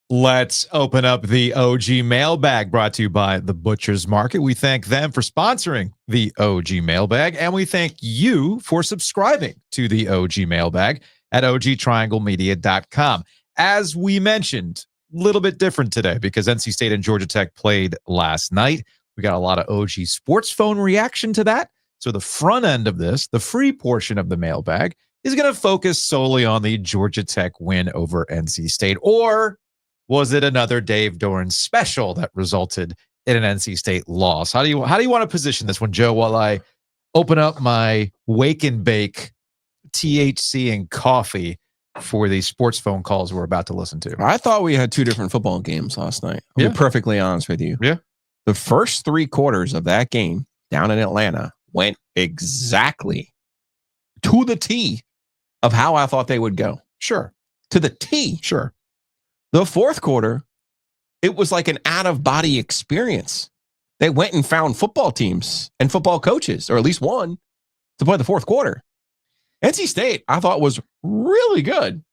Let's open up the OG Mailbag, brought to you by The Butcher's Market. We thank them for sponsoring the OG Mailbag, and we thank you for subscribing to the OG Mailbag at ogtrianglemedia.com. As we mentioned, a little bit different today because NC State and Georgia Tech played last night. We got a lot of OG Sports Phone reaction to that. So the front end of this, the free portion of the Mailbag, is going to focus solely on the Georgia Tech win over NC State. Or was it another Dave Doeren special that resulted in an NC State loss? How do you want to position this one, Joe, while I open up my wake and bake THC and coffee for the sports phone calls we're about to listen to? I thought we had two different football games last night. I'll be perfectly honest with you. Yeah. The first 3 quarters of that game down in Atlanta went exactly to the T of how I thought they would go. Sure. To the T. Sure. The fourth quarter, it was like an out-of-body experience. They went and found football teams and football coaches, or at least one, to play the fourth quarter. NC State, I thought, was really good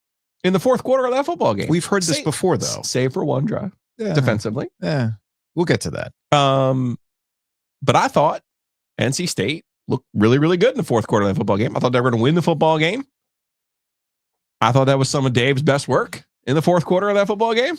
in the fourth quarter of that football game. We've heard this before, though. Save for one drive defensively. Yeah, we'll get to that. But I thought NC State looked really, really good in the fourth quarter of that football game. I thought they were going to win the football game. I thought that was some of Dave's best work in the fourth quarter of that football game.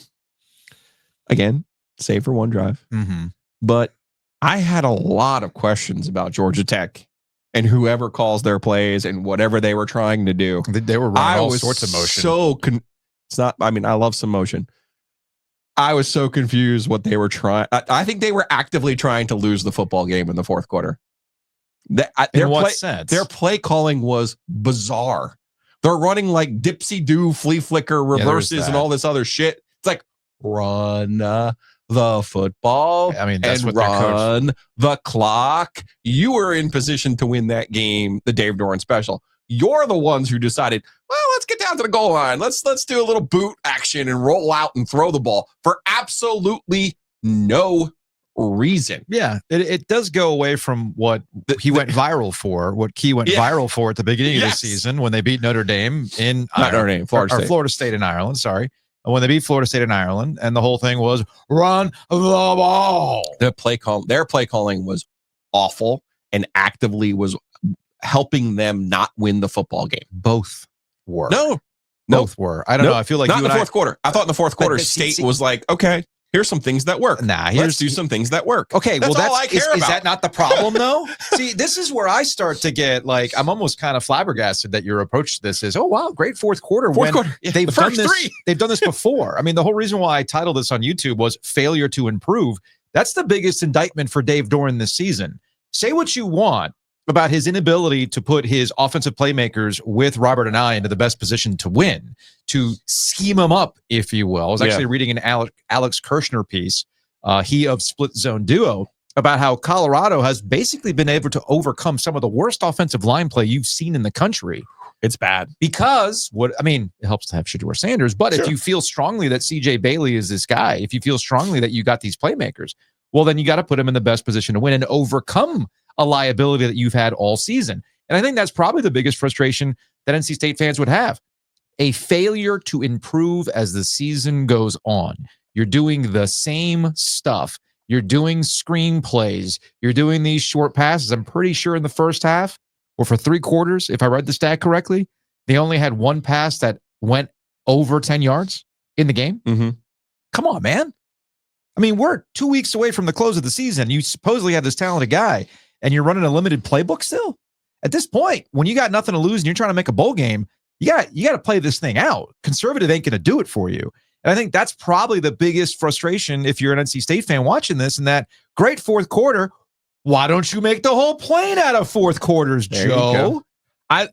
Again, save for one drive. Mm-hmm. But I had a lot of questions about Georgia Tech and whoever calls their plays and whatever they were trying to do. They were running all sorts of motion. I love some motion. I was so confused what they were trying. I think they were actively trying to lose the football game in the fourth quarter. In what sense? Their play calling was bizarre. They're running like dipsy-do, flea flicker, reverses, and all this other shit. It's like, run the football. I mean, that's and what run the clock. You were in position to win that game, the Dave Doeren special. You're the ones who decided, well, let's get down to the goal line. Let's do a little boot action and roll out and throw the ball for absolutely no reason. Yeah, it does go away from what he went viral for, what Key went viral for at the beginning of the season when they beat Notre Dame in Florida State in Ireland, sorry. When they beat Florida State in Ireland, and the whole thing was run the ball. Their play calling was awful and actively was helping them not win the football game. Both were. Both were. I don't know. I feel like not in the fourth quarter. I thought in the fourth quarter, State was like, okay, here's some things that work. Let's do some things that work. Okay, that's all I care about. Is that not the problem, though? See, this is where I start to get like, I'm almost kind of flabbergasted that your approach to this is, oh wow, great fourth quarter. Yeah, they've done this. They've done this before. I mean, the whole reason why I titled this on YouTube was failure to improve. That's the biggest indictment for Dave Doeren this season. Say what you want about his inability to put his offensive playmakers with Robert and I into the best position to win, to scheme them up, if you will. I was actually reading an Alex Kirshner piece, he of Split Zone Duo, about how Colorado has basically been able to overcome some of the worst offensive line play you've seen in the country. It's bad. Because it helps to have Shedeur Sanders, but if you feel strongly that CJ Bailey is this guy, if you feel strongly that you got these playmakers, well, then you got to put him in the best position to win and overcome a liability that you've had all season. And I think that's probably the biggest frustration that NC State fans would have. A failure to improve as the season goes on. You're doing the same stuff. You're doing screenplays. You're doing these short passes. I'm pretty sure in the first half, or for 3 quarters, if I read the stat correctly, they only had one pass that went over 10 yards in the game. Mm-hmm. Come on, man. I mean, we're 2 weeks away from the close of the season. You supposedly have this talented guy, and you're running a limited playbook still? At this point, when you got nothing to lose and you're trying to make a bowl game, you got to play this thing out. Conservative ain't going to do it for you. And I think that's probably the biggest frustration if you're an NC State fan watching this, and that great fourth quarter. Why don't you make the whole plane out of fourth quarters, Joe? I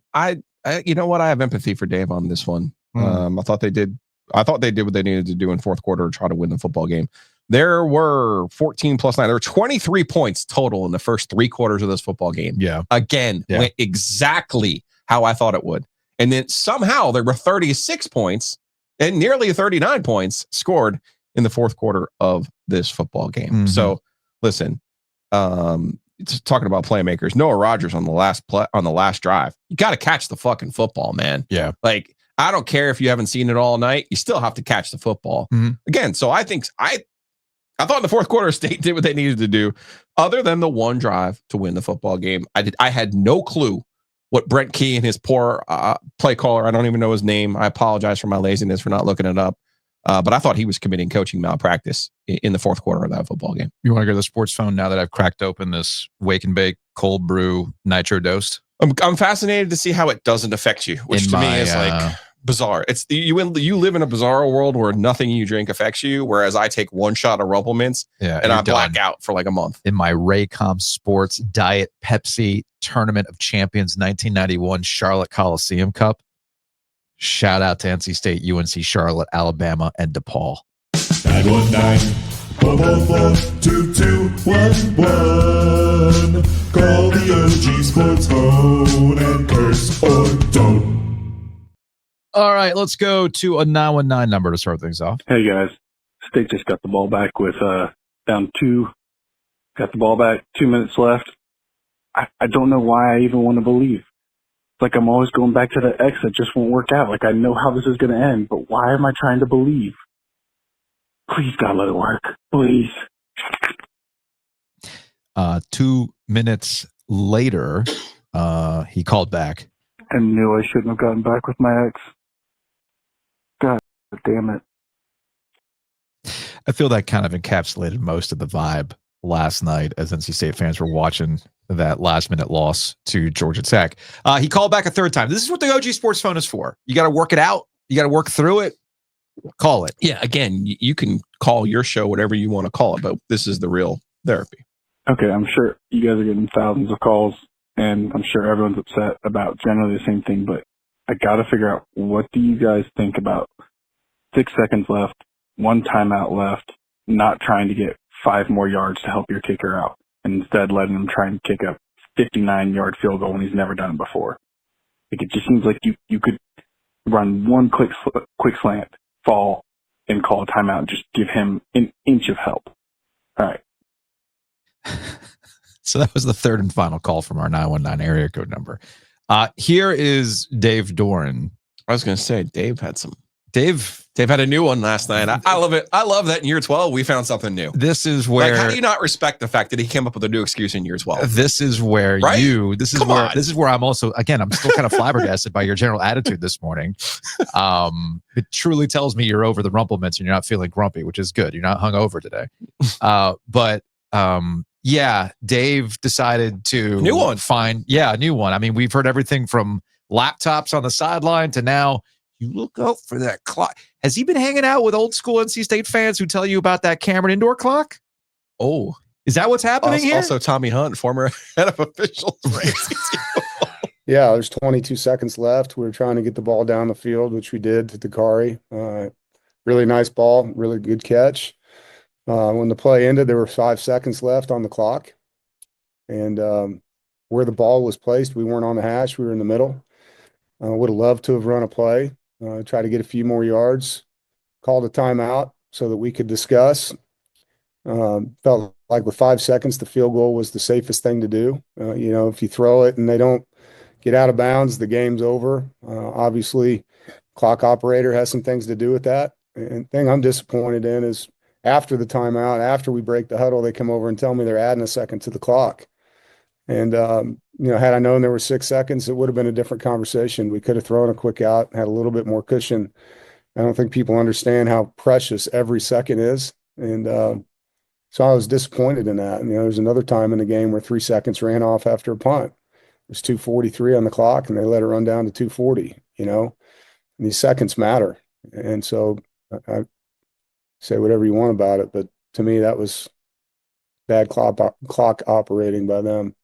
you know what? I have empathy for Dave on this one. I thought they did what they needed to do in fourth quarter to try to win the football game. There were 14 plus 9. There were 23 points total in the first 3 quarters of this football game. Yeah. Again, went exactly how I thought it would. And then somehow there were 36 points and nearly 39 points scored in the fourth quarter of this football game. Mm-hmm. So listen, talking about playmakers, Noah Rogers on the last drive, you got to catch the fucking football, man. Yeah. Like, I don't care if you haven't seen it all night. You still have to catch the football. Again, so I think I thought in the fourth quarter, State did what they needed to do, other than the one drive to win the football game. I had no clue what Brent Key and his poor play caller, I don't even know his name. I apologize for my laziness for not looking it up. But I thought he was committing coaching malpractice in the fourth quarter of that football game. You want to go to the sports phone now that I've cracked open this wake and bake cold brew nitro dosed? I'm fascinated to see how it doesn't affect you, which to me is like bizarre. It's you live in a bizarre world where nothing you drink affects you, whereas I take one shot of Rumplements and I black out for like a month. In my Raycom Sports Diet Pepsi Tournament of Champions 1991 Charlotte Coliseum Cup. Shout out to NC State, UNC Charlotte, Alabama, and DePaul. 919-444-2211. Call the OG Sports phone and curse or don't. All right, let's go to a 919 number to start things off. Hey, guys. State just got the ball back with down 2. Got the ball back, 2 minutes left. I don't know why I even want to believe. It's like I'm always going back to the X that just won't work out. Like I know how this is going to end, but why am I trying to believe? Please, God, let it work. Please. 2 minutes later, he called back. I knew I shouldn't have gotten back with my ex. God damn it. I feel that kind of encapsulated most of the vibe last night as NC State fans were watching that last-minute loss to Georgia Tech. He called back a third time. This is what the OG Sports phone is for. You got to work it out. You got to work through it. Call it. Yeah, again, you can call your show whatever you want to call it, but this is the real therapy. Okay, I'm sure you guys are getting thousands of calls, and I'm sure everyone's upset about generally the same thing, but I got to figure out, what do you guys think about 6 seconds left, 1 timeout left, not trying to get 5 more yards to help your kicker out, and instead letting him try and kick a 59-yard field goal when he's never done it before? Like, it just seems like you could run one quick slant, fall, and call a timeout and just give him an inch of help. All right. So that was the third and final call from our 919 area code number. Here is Dave Doeren. I was going to say, Dave had a new one last night. I love it. I love that in year 12, we found something new. This is where, like, how do you not respect the fact that he came up with a new excuse in year 12? This is where right? this is where I'm also, again, I'm still kind of flabbergasted by your general attitude this morning. It truly tells me you're over the Rumplements and you're not feeling grumpy, which is good. You're not hungover today. Yeah, Dave decided to new one. A new one. I mean, we've heard everything from laptops on the sideline to now you look out for that clock. Has he been hanging out with old school NC State fans who tell you about that Cameron indoor clock? Oh, is that what's happening here? Also, Tommy Hunt, former head of officials. Yeah, there's 22 seconds left. We were trying to get the ball down the field, which we did to Dakari. Really nice ball, really good catch. When the play ended, there were 5 seconds left on the clock. And where the ball was placed, we weren't on the hash. We were in the middle. Would have loved to have run a play, try to get a few more yards, called a timeout so that we could discuss. Felt like with 5 seconds, the field goal was the safest thing to do. If you throw it and they don't get out of bounds, the game's over. Obviously, clock operator has some things to do with that. And the thing I'm disappointed in is after the timeout, after we break the huddle, they come over and tell me they're adding a second to the clock. And, had I known there were 6 seconds, it would have been a different conversation. We could have thrown a quick out, had a little bit more cushion. I don't think people understand how precious every second is. And so I was disappointed in that. And, there's another time in the game where 3 seconds ran off after a punt. It was 2:43 on the clock, and they let it run down to 2:40, and these seconds matter. And so I say whatever you want about it, but to me, that was bad clock operating by them.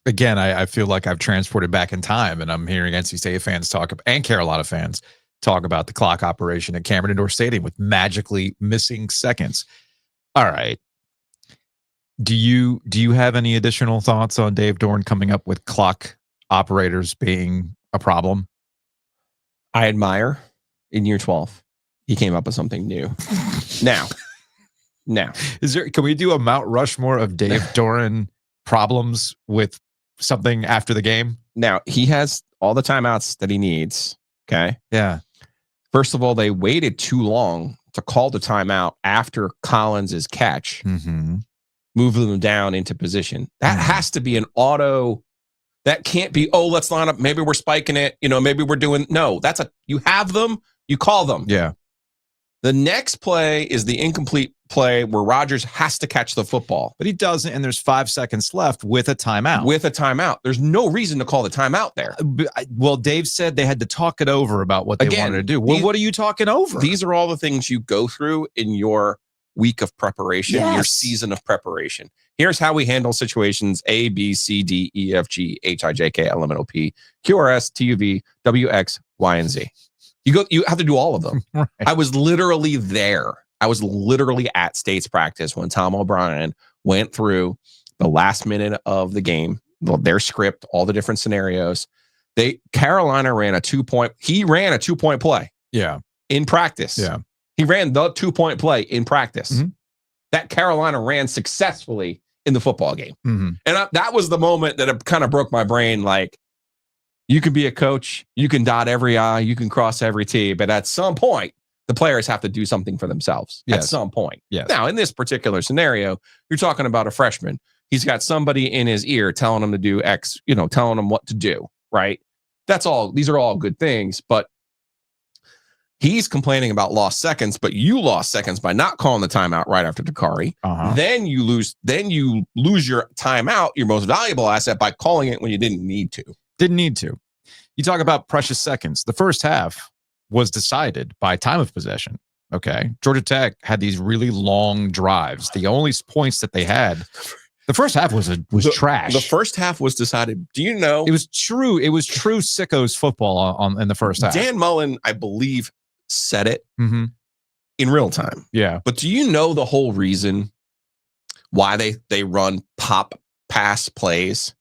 Again, I feel like I've transported back in time, and I'm hearing NC State fans talk and Carolina fans talk about the clock operation at Cameron Indoor Stadium with magically missing seconds. All right. Do you have any additional thoughts on Dave Doeren coming up with clock operators being a problem? I admire in year 12, he came up with something new. Now, can we do a Mount Rushmore of Dave Doeren problems with something after the game? Now, he has all the timeouts that he needs Okay. Yeah. First of all, they waited too long to call the timeout after Collins's catch, Mm-hmm. move them down into position. That has to be an auto. That can't be, oh, let's line up. Maybe we're spiking it. Maybe we're doing. No, you have them, you call them. Yeah. The next play is the incomplete play where Rodgers has to catch the football. But he doesn't, and there's 5 seconds left with a timeout. There's no reason to call the timeout there. Well, Dave said they had to talk it over about what they wanted to do. Well, what are you talking over? These are all the things you go through in your week of preparation, your season of preparation. Here's how we handle situations A, B, C, D, E, F, G, H, I, J, K, L, M, N, O, P, Q, R, S, T, U, V, W, X, Y, and Z. You have to do all of them. Right. I was literally there. I was literally at State's practice when Tom O'Brien went through the last minute of the game, their script, all the different scenarios. Carolina ran a 2-point. He ran a 2-point play. Yeah. In practice. Yeah. He ran the 2-point play in practice. Mm-hmm. That Carolina ran successfully in the football game. Mm-hmm. And that was the moment that it kind of broke my brain. Like, you can be a coach, you can dot every I, you can cross every T, but at some point, the players have to do something for themselves. Yes. At some point. Yes. Now, in this particular scenario, you're talking about a freshman. He's got somebody in his ear telling him to do X, telling him what to do, right? That's all. These are all good things, but he's complaining about lost seconds, but you lost seconds by not calling the timeout right after Dakari. Uh-huh. Then you lose your timeout, your most valuable asset, by calling it when you didn't need to. Didn't need to. You talk about precious seconds. The first half was decided by time of possession. Okay. Georgia Tech had these really long drives. The only points that they had, the first half was trash. The first half was decided. Do you know? It was true sickos football in the first half. Dan Mullen, I believe, said it in real time. Yeah. But do you know the whole reason why they run pop pass plays?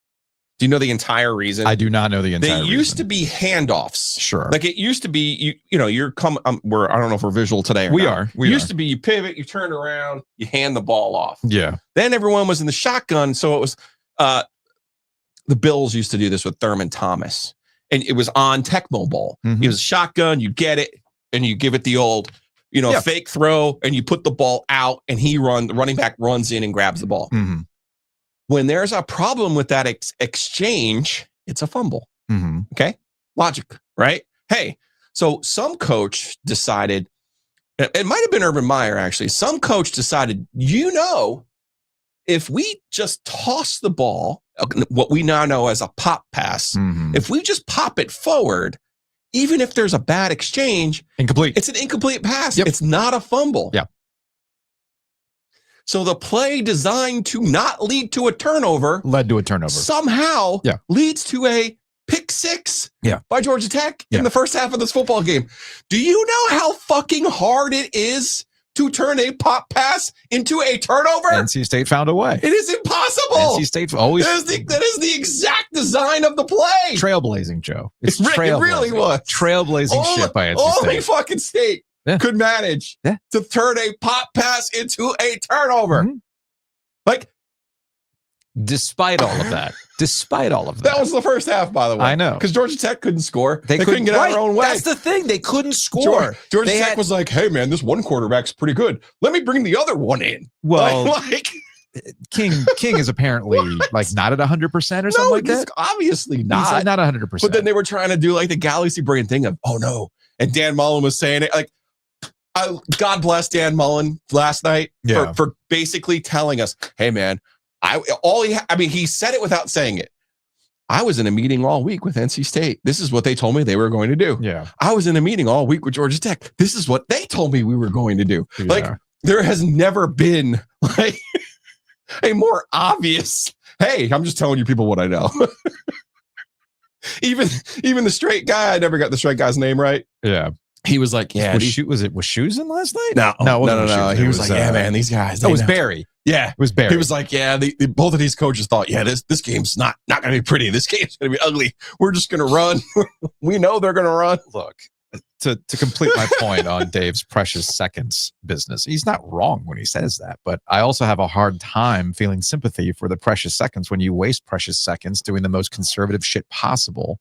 Do you know the entire reason? I do not know the entire reason. They used to be handoffs. Sure. Like it used to be, you're coming, I don't know if we're visual today or not. We used to be, you pivot, you turn around, you hand the ball off. Yeah. Then everyone was in the shotgun. So it was, the Bills used to do this with Thurman Thomas. And it was on Tecmo Bowl. Mm-hmm. It was a shotgun, you get it, and you give it the old, fake throw, and you put the ball out, and the running back runs in and grabs the ball. Mm-hmm. When there's a problem with that exchange, it's a fumble. Mm-hmm. Okay? Logic, right? Hey, so some coach decided, it might have been Urban Meyer actually, some coach decided, if we just toss the ball, what we now know as a pop pass, if we just pop it forward, even if there's a bad exchange, it's an incomplete pass. Yep. It's not a fumble. Yeah. So the play designed to not lead to a turnover led to a turnover. Somehow leads to a pick six by Georgia Tech in the first half of this football game. Do you know how fucking hard it is to turn a pop pass into a turnover? NC State found a way. It is impossible. NC State always. That is the exact design of the play. Trailblazing, Joe. It really was. Trailblazing shit by NC State. Only fucking State could manage to turn a pop pass into a turnover. Mm-hmm. Like, despite all of that. That was the first half, by the way. I know. Because Georgia Tech couldn't score. They couldn't get out of their own way. That's the thing. They couldn't score. Georgia Tech was like, hey, man, this one quarterback's pretty good. Let me bring the other one in. Well, King is apparently like not at 100% or something like that. Obviously not. He's not 100%. But then they were trying to do like the galaxy brain thing of, oh, no. And Dan Mullen was saying it like, God bless Dan Mullen last night for basically telling us, hey, man, he said it without saying it. I was in a meeting all week with NC State. This is what they told me they were going to do. Yeah. I was in a meeting all week with Georgia Tech. This is what they told me we were going to do. Yeah. Like, there has never been like a more obvious, hey, I'm just telling you people what I know. even the straight guy, I never got the straight guy's name right. Yeah. He was like, yeah. Was Shoes in last night? No. He was like, yeah, man, these guys. That was Barry. Yeah. It was Barry. He was like, yeah, both of these coaches thought, yeah, this game's not going to be pretty. This game's going to be ugly. We're just going to run. We know they're going to run. Look, to complete my point on Dave's precious seconds business, he's not wrong when he says that, but I also have a hard time feeling sympathy for the precious seconds when you waste precious seconds doing the most conservative shit possible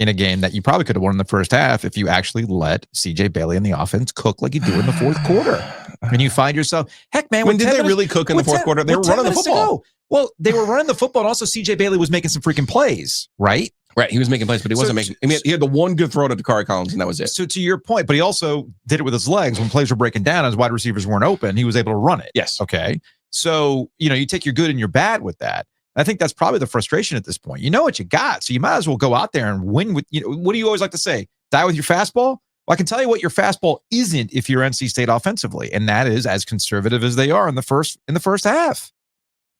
in a game that you probably could have won in the first half if you actually let CJ Bailey and the offense cook like you do in the fourth quarter. And you find yourself, heck, man. When did they really cook in the fourth quarter? They were running the football. Well, they were running the football, and also CJ Bailey was making some freaking plays, right? Right. He was making plays, but he wasn't making. I mean, he had the one good throw to Dakari Collins, and that was it. So to your point, but he also did it with his legs when plays were breaking down, as wide receivers weren't open. He was able to run it. Yes. Okay. So, you take your good and your bad with that. I think that's probably the frustration at this point. You know what you got, so you might as well go out there and win with, what do you always like to say? Die with your fastball? Well, I can tell you what your fastball isn't if you're NC State offensively, and that is as conservative as they are in the first half.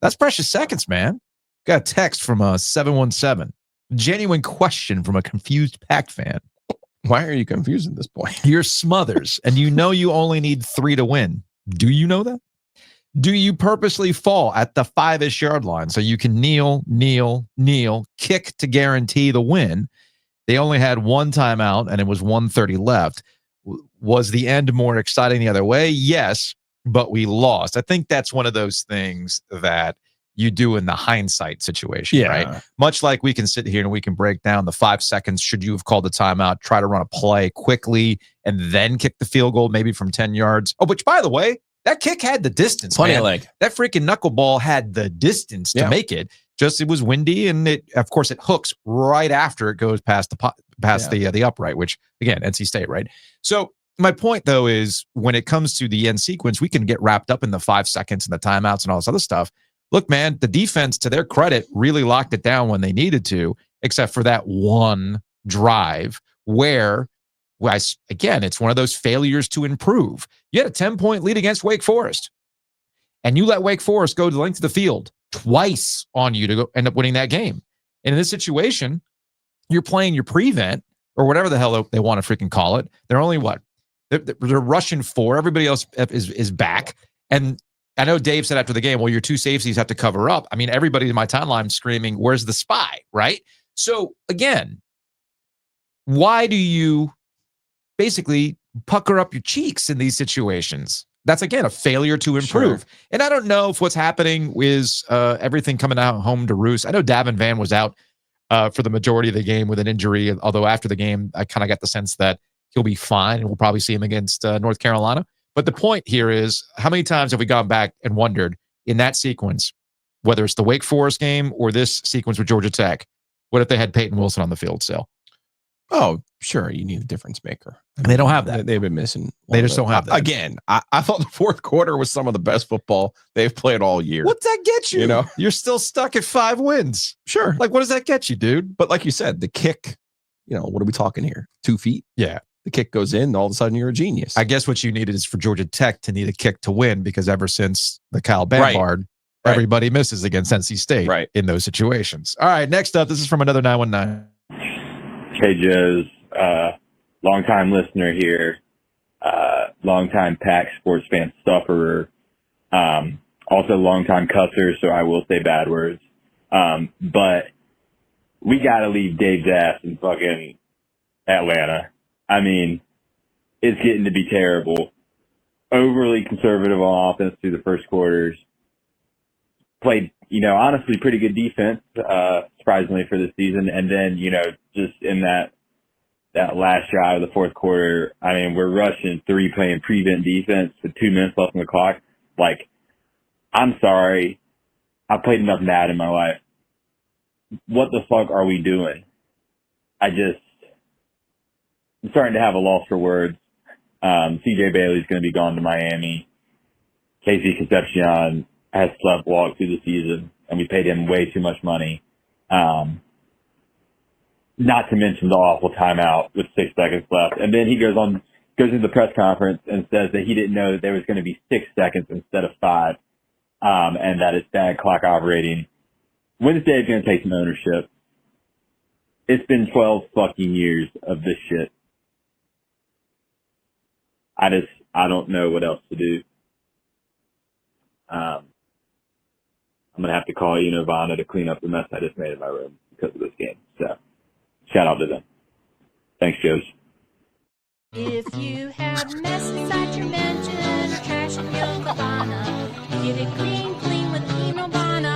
That's precious seconds, man. Got a text from a 717. Genuine question from a confused Pack fan. Why are you confused at this point? You're Smothers, and you only need 3 to win. Do you know that? Do you purposely fall at the 5-ish yard line so you can kneel, kick to guarantee the win? They only had 1 timeout, and it was 1:30 left. Was the end more exciting the other way? Yes, but we lost. I think that's one of those things that you do in the hindsight situation, right? Much like we can sit here and we can break down the 5 seconds. Should you have called the timeout, try to run a play quickly, and then kick the field goal maybe from 10 yards? Oh, which, by the way, that kick had the distance. Plenty of leg. That freaking knuckleball had the distance to make it. Just it was windy, and it hooks right after it goes past the upright, which again, NC State, right? So my point though is when it comes to the end sequence, we can get wrapped up in the 5 seconds and the timeouts and all this other stuff. Look, man, the defense, to their credit, really locked it down when they needed to, except for that one drive where, again, it's one of those failures to improve. You had a 10-point lead against Wake Forest, and you let Wake Forest go the length of the field twice on you to go end up winning that game. And in this situation, you're playing your prevent or whatever the hell they want to freaking call it. They're only they're rushing 4. Everybody else is back. And I know Dave said after the game, well, your 2 safeties have to cover up. I mean, everybody in my timeline screaming, where's the spy, right? So again, why do you basically pucker up your cheeks in these situations? That's, again, a failure to improve. Sure. And I don't know if what's happening is everything coming out home to roost. I know Davin Van was out for the majority of the game with an injury, although after the game, I kind of got the sense that he'll be fine, and we'll probably see him against North Carolina. But the point here is, how many times have we gone back and wondered in that sequence, whether it's the Wake Forest game or this sequence with Georgia Tech, what if they had Peyton Wilson on the field still? Oh, sure. You need a difference maker. And they don't have that. They've been missing. They just don't have that. Again, I thought the fourth quarter was some of the best football they've played all year. What's that get you? You're still stuck at 5 wins. Sure. Like, what does that get you, dude? But like you said, the kick, what are we talking here? 2 feet? Yeah. The kick goes in, all of a sudden you're a genius. I guess what you needed is for Georgia Tech to need a kick to win, because ever since the Kyle Bambard, everybody misses against NC State in those situations. All right, next up, this is from another 919. Hey, Joe's. Long-time listener here. Long-time Pack sports fan sufferer. Also long-time cusser, so I will say bad words. But we got to leave Dave's ass in fucking Atlanta. I mean, it's getting to be terrible. Overly conservative on offense through the first quarters. Played, honestly pretty good defense, surprisingly for this season. And then, just in that last drive of the fourth quarter, I mean, we're rushing 3 playing prevent defense with 2 minutes left on the clock. Like, I'm sorry. I've played enough Madden in my life. What the fuck are we doing? I'm starting to have a loss for words. CJ Bailey's going to be gone to Miami. Casey Concepcion has slept walk through the season, and we paid him way too much money. Not to mention the awful timeout with 6 seconds left. And then he goes into the press conference and says that he didn't know that there was going to be 6 seconds instead of 5, and that it's bad clock operating. When's Dave going to take some ownership? It's been 12 fucking years of this shit. I don't know what else to do. I'm going to have to call Nirvana to clean up the mess I just made in my room because of this game. So, shout out to them. Thanks, Joes. If you have mess inside your mansion or trash in your cabana, get it clean with Nirvana.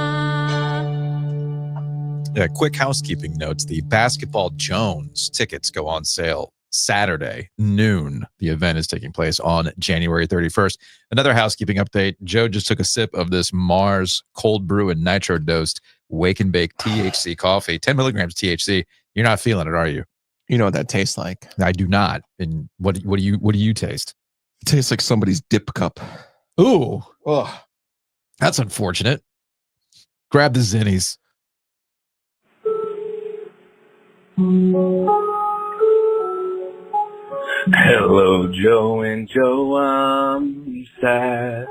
Quick housekeeping notes. The Basketball Jones tickets go on sale Saturday, noon. The event is taking place on January 31st. Another housekeeping update. Joe just took a sip of this Mars cold brew and nitro dosed wake and bake THC coffee, 10 milligrams THC. You're not feeling it, are you? You know what that tastes like? I do not. And what do you taste? It tastes like somebody's dip cup. Ooh. Oh, that's unfortunate. Grab the Zinnies. Hello, Joe and Joe, I'm sad.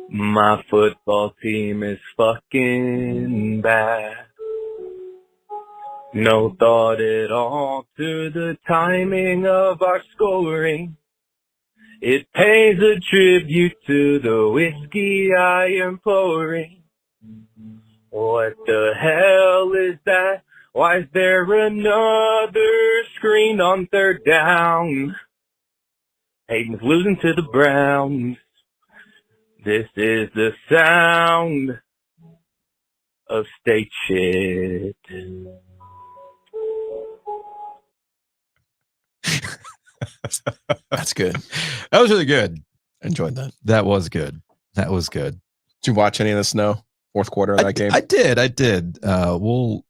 My football team is fucking bad. No thought at all to the timing of our scoring. It pays a tribute to the whiskey I am pouring. What the hell is that? Why is there another screen on third down? Hayden's losing to the Browns. This is the sound of state shit. That's good. That was really good. Enjoyed that. That was good. That was good. Did you watch any of the snow? Fourth quarter of that game? I did. We'll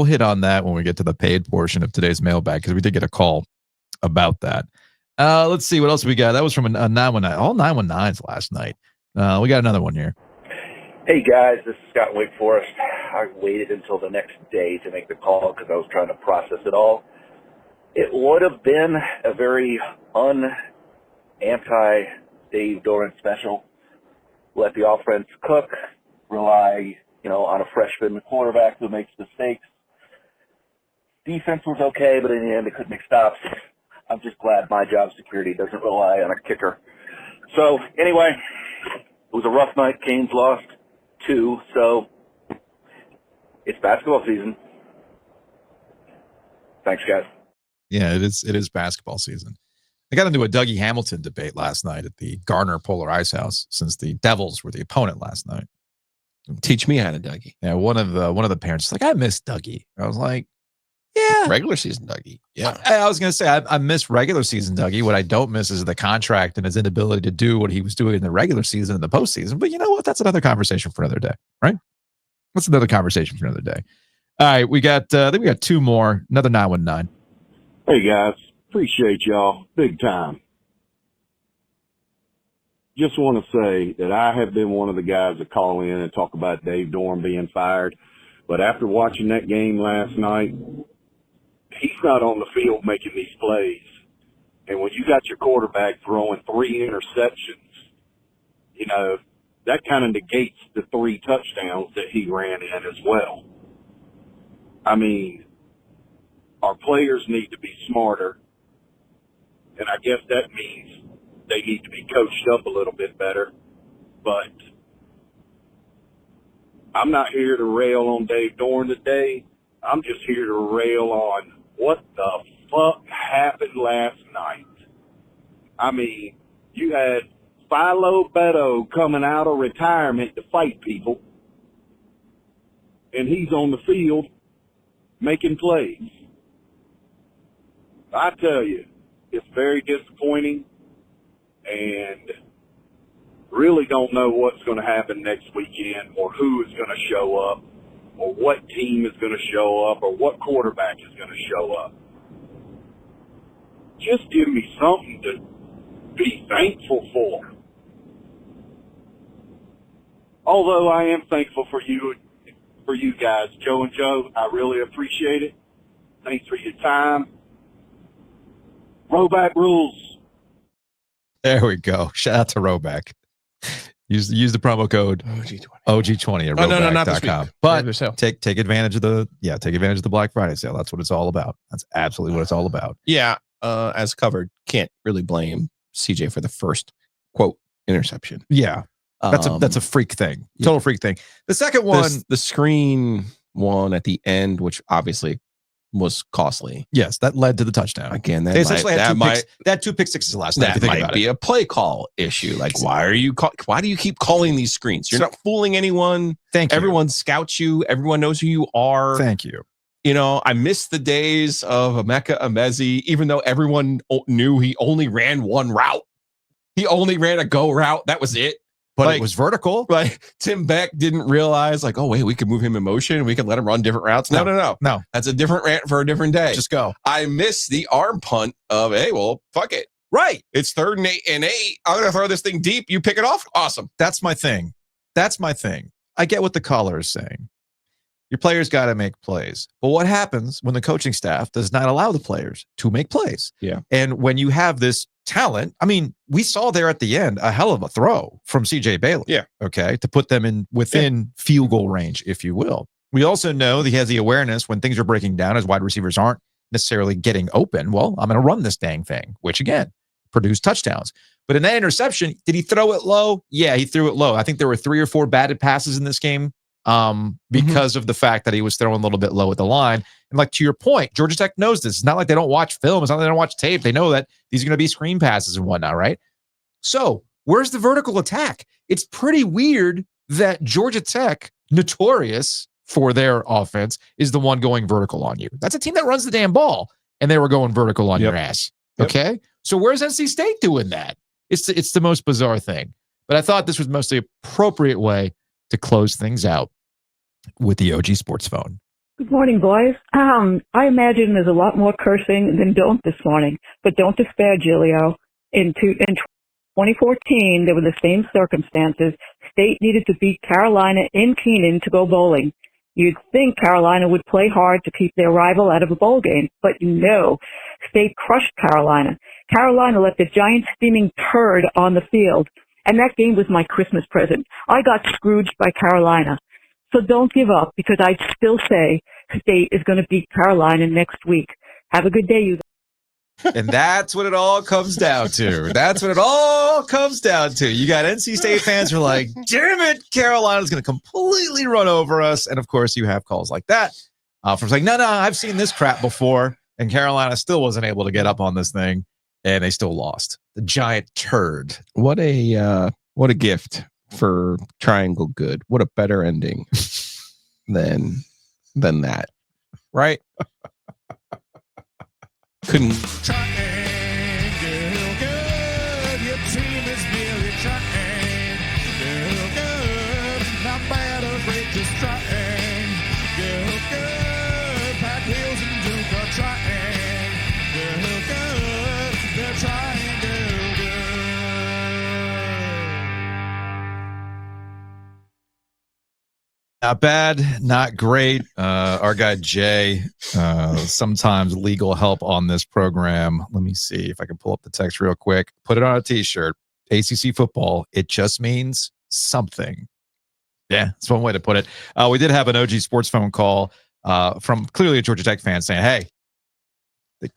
hit on that when we get to the paid portion of today's mailbag, because we did get a call about that. Let's see what else we got. That was from a 919. All 919s last night. We got another one here. Hey guys, this is Scott Wake Forest. I waited until the next day to make the call because I was trying to process it all. It would have been a very anti-Dave Doeren special. Let the offense cook, rely, on a freshman quarterback who makes mistakes. Defense was okay, but in the end, they couldn't make stops. I'm just glad my job security doesn't rely on a kicker. So, anyway, it was a rough night. Canes lost 2, so it's basketball season. Thanks, guys. Yeah, it is basketball season. I got into a Dougie Hamilton debate last night at the Garner Polar Ice House, since the Devils were the opponent last night. Teach me how to Dougie. Yeah, one of the parents was like, I miss Dougie. I was like, yeah. Regular season Dougie. Yeah. I was going to say, I miss regular season Dougie. What I don't miss is the contract and his inability to do what he was doing in the regular season and the postseason. But you know what? That's another conversation for another day, right? That's another conversation for another day. All right, I think we got 2 more. Another 919. Hey guys, appreciate y'all big time. Just want to say that I have been one of the guys that call in and talk about Dave Doeren being fired. But after watching that game last night, he's not on the field making these plays. And when you got your quarterback throwing 3 interceptions, that kind of negates the 3 touchdowns that he ran in as well. I mean, our players need to be smarter, and I guess that means they need to be coached up a little bit better. But I'm not here to rail on Dave Doeren today. I'm just here to rail on what the fuck happened last night. I mean, you had Philo Beto coming out of retirement to fight people, and he's on the field making plays. I tell you, it's very disappointing, and really don't know what's going to happen next weekend, or who is going to show up, or what team is going to show up, or what quarterback is going to show up. Just give me something to be thankful for. Although I am thankful for you guys, Joe and Joe. I really appreciate it. Thanks for your time. Roback rules. There we go. Shout out to Roback. Use the promo code OG20 at roback.com. But take advantage of the Black Friday sale. That's what it's all about. That's absolutely what it's all about. Yeah. As covered, can't really blame CJ for the first quote interception. Yeah. That's a freak thing. Total freak thing. The second one, the screen one at the end, which obviously was costly. Yes, that led to the touchdown. Again, They essentially had two pick sixes last night. That might be a play call issue. Like, why do you keep calling these screens? You're not fooling anyone. Thank you. Everyone scouts you. Everyone knows who you are. Thank you. You know, I miss the days of Emeka Emezi, even though everyone knew he only ran one route. He only ran a go route. That was it. But it was vertical. Like Tim Beck didn't realize, like, oh, wait, we could move him in motion and we could let him run different routes. No. That's a different rant for a different day. Just go. I miss the arm punt of, hey, well, fuck it. Right. It's 3rd and 8. I'm going to throw this thing deep. You pick it off. Awesome. That's my thing. I get what the caller is saying. Your players got to make plays. But what happens when the coaching staff does not allow the players to make plays? Yeah. And when you have this talent, I mean, we saw there at the end a hell of a throw from CJ Bailey. Yeah. Okay. To put them within field goal range, if you will. We also know that he has the awareness when things are breaking down as wide receivers aren't necessarily getting open. Well, I'm going to run this dang thing, which again, produced touchdowns. But in that interception, did he throw it low? Yeah, he threw it low. I think there were 3 or 4 batted passes in this game because of the fact that he was throwing a little bit low at the line. And like to your point, Georgia Tech knows this. It's not like they don't watch film. It's not like they don't watch tape. They know that these are going to be screen passes and whatnot, right? So where's the vertical attack? It's pretty weird that Georgia Tech, notorious for their offense, is the one going vertical on you. That's a team that runs the damn ball, and they were going vertical on your ass. Okay? So where's NC State doing that? It's the most bizarre thing. But I thought this was the most appropriate way to close things out with the OG Sports Phone. Good morning, boys. I imagine there's a lot more cursing than don't this morning, but don't despair, Giglio. In 2014, there were the same circumstances. State needed to beat Carolina in Keenan to go bowling. You'd think Carolina would play hard to keep their rival out of a bowl game, but no. State crushed Carolina. Carolina left a giant steaming turd on the field, and that game was my Christmas present. I got scrooged by Carolina. So don't give up, because I'd still say State is going to beat Carolina next week. Have a good day, you guys. And that's what it all comes down to. That's what it all comes down to. You got NC State fans who are like, damn it, Carolina's going to completely run over us. And of course, you have calls like that from like, no, I've seen this crap before. And Carolina still wasn't able to get up on this thing. And they still lost. The giant turd. What a gift for Triangle Good. What a better ending than that, right? Couldn't. Triangle Good, your team is really Triangle Good. Not bad or great, just Triangle Good. Pack Wheels and Duke Triangle Good. They're Triangle Good. Not bad, not great. Our guy Jay, sometimes legal help on this program. Let me see if I can pull up the text real quick. Put it on a t-shirt. ACC football, it just means something. Yeah, that's one way to put it. We did have an OG Sports Phone call from clearly a Georgia Tech fan saying, hey,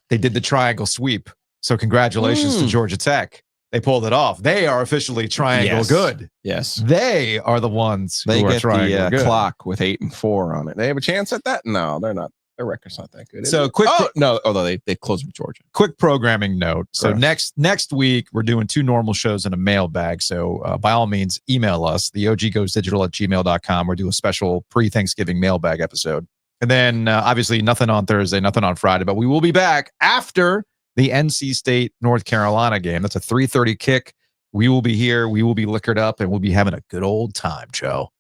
they did the triangle sweep. So congratulations to Georgia Tech. They pulled it off. They are officially Triangle Good. Yes. They are the ones They who are get Triangle the Good. clock with 8 and 4 on it. They have a chance at that? No, they're not. Their record's not that good. is So it? quick. No, although they closed with Georgia. Quick programming note. So Correct. next week, we're doing 2 normal shows and a mailbag. So by all means, email us, the oggoesdigital@gmail.com. We'll do a special pre-Thanksgiving mailbag episode. And then obviously nothing on Thursday, nothing on Friday, but we will be back after the NC State North Carolina game. That's a 3:30 kick. We will be here. We will be liquored up, and we'll be having a good old time, Joe.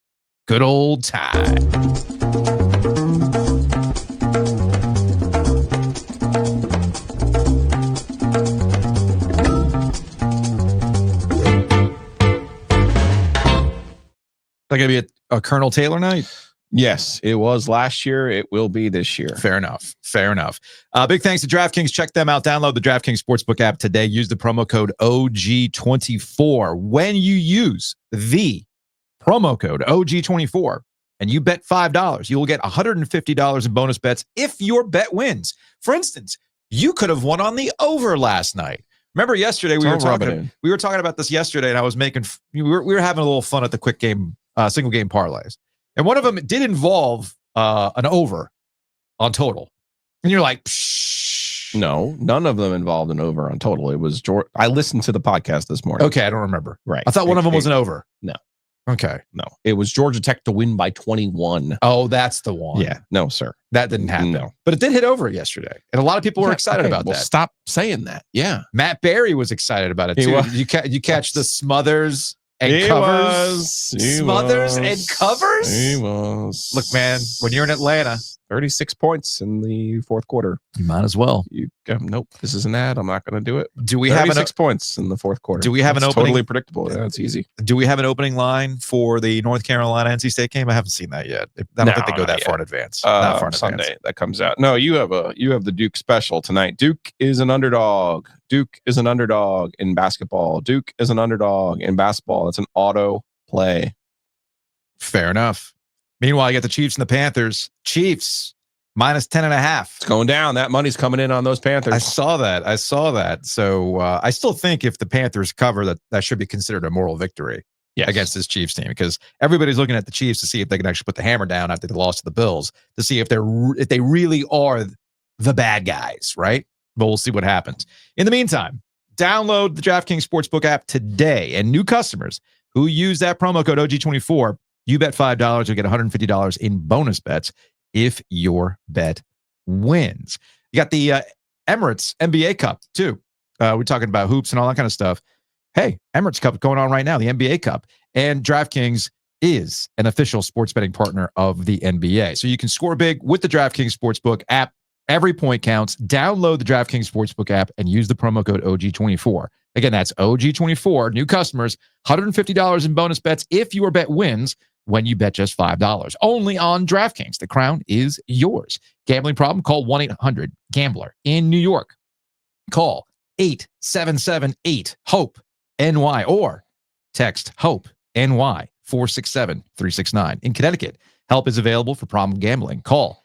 Good old time. That gonna be a Colonel Taylor night? Yes, it was last year. It will be this year. Fair enough. Fair enough. Big thanks to DraftKings. Check them out. Download the DraftKings Sportsbook app today. Use the promo code OG24. When you use the promo code OG24 and you bet $5, you will get $150 in bonus bets if your bet wins. For instance, you could have won on the over last night. Remember yesterday we were talking about this yesterday, and I was making we were having a little fun at the quick game single game parlays. And one of them did involve an over on total. And you're like, psh. No, none of them involved an over on total. It was George. I listened to the podcast this morning. Okay, I don't remember. Right. I thought one of them was an over. No. Okay. No. It was Georgia Tech to win by 21. Oh, that's the one. Yeah. No, sir. That didn't happen. No. But it did hit over yesterday. And a lot of people were excited about that. Stop saying that. Yeah. Matt Berry was excited about it, too. You catch the Smothers and covers? Smothers and covers? He was. Look, man, when you're in Atlanta, 36 points in the fourth quarter. You might as well. Nope, this is an ad. I'm not going to do it. Do we have 36 points in the fourth quarter? Do we have an opening? Totally predictable. Yeah, it's easy. Do we have an opening line for the North Carolina NC State game? I haven't seen that yet. I don't think they go that far in advance. Not far in Sunday advance. that comes out. No, you have the Duke special tonight. Duke is an underdog. Duke is an underdog in basketball. Duke is an underdog in basketball. It's an auto play. Fair enough. Meanwhile, you got the Chiefs and the Panthers. Chiefs minus 10.5. It's going down. That money's coming in on those Panthers. I saw that. So I still think if the Panthers cover, that should be considered a moral victory against this Chiefs team, because everybody's looking at the Chiefs to see if they can actually put the hammer down after they lost to the Bills, to see if they really are the bad guys, right? But we'll see what happens. In the meantime, download the DraftKings Sportsbook app today, and new customers who use that promo code OG24, you bet $5, you'll get $150 in bonus bets if your bet wins. You got the Emirates NBA Cup, too. We're talking about hoops and all that kind of stuff. Hey, Emirates Cup going on right now, the NBA Cup. And DraftKings is an official sports betting partner of the NBA. So you can score big with the DraftKings Sportsbook app. Every point counts. Download the DraftKings Sportsbook app and use the promo code OG24. Again, that's OG24. New customers, $150 in bonus bets if your bet wins when you bet just $5. Only on DraftKings. The crown is yours. Gambling problem? Call 1-800-GAMBLER. In New York, call 877-8-HOPE-NY or text HOPE-NY 467-369. In Connecticut, help is available for problem gambling. Call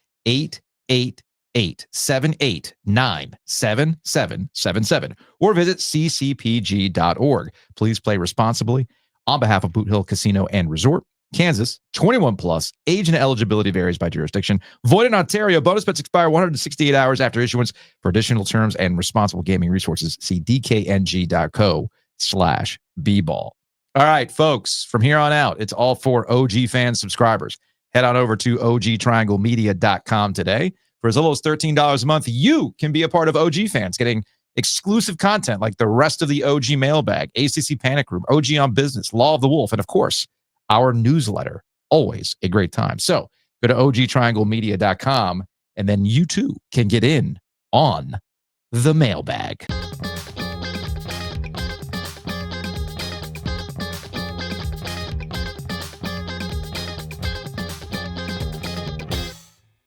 888-78-9-7777 or visit ccpg.org. Please play responsibly. On behalf of Boot Hill Casino and Resort, Kansas, 21 plus, age and eligibility varies by jurisdiction. Void in Ontario. Bonus bets expire 168 hours after issuance. For additional terms and responsible gaming resources, see dkng.co/bball. All right, folks, from here on out, it's all for OG fan subscribers. Head on over to ogtrianglemedia.com today. For as little as $13 a month, you can be a part of OG fans, getting exclusive content like the rest of the OG Mailbag, ACC Panic Room, OG on Business, Law of the Wolf, and of course, our newsletter. Always a great time. So go to ogtrianglemedia.com, and then you too can get in on the Mailbag.